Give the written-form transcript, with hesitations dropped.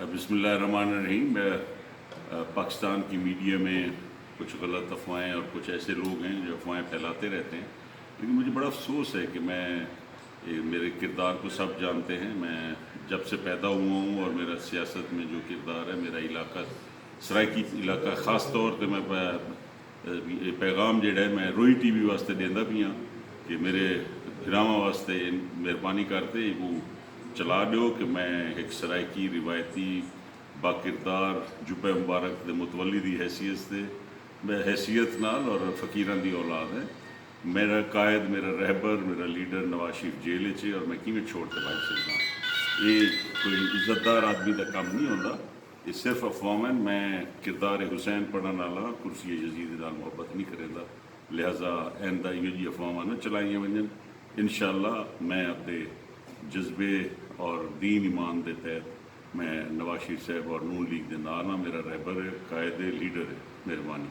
बिस्मिल्लाहिर्रहमानिर्रहीम। मैं पाकिस्तान की मीडिया में कुछ गलत अफवाहें और कुछ ऐसे लोग हैं जो अफवाहें फैलाते रहते हैं, लेकिन मुझे बड़ा अफसोस है कि मेरे किरदार को सब जानते हैं। मैं जब से पैदा हुआ हूँ और मेरा सियासत में जो किरदार है, मेरा इलाका सराइकी इलाका ख़ास तौर पर मैं ये पैगाम जोड़ा है मैं रोई TV वास्ते देंदा भी हाँ कि मेरे भरावां वास्ते मेहरबानी करते वो चला दो कि मैं एक सराइकी रिवायती बाकिरदार जुब्बे मुबारक के मुतवली की हैसियत से मैं हैसियत नाल और फ़कीरां की औलाद है। मेरा कायद, मेरा रहबर, मेरा लीडर नवाज शरीफ जेल च और मैं किमें छोड़ के भाग सकता। ये कोई इज्जतदार आदमी का काम नहीं होता। ये सिर्फ अफवाह। मैं किरदार हुसैन पढ़ने वाला कुर्सी यजीद नाल मुहब्बत नहीं करेंदा, लिहाजा आइंदा इहो जी अफवाह न चलाइया वजन। इंशाअल्लाह मैं अपने जज्बे और दीन ईमान के तहत मैं नवाज शरीफ साहब और नून लीग के नाल मेरा रहबर है, कायद है, लीडर है। मेहरबानी।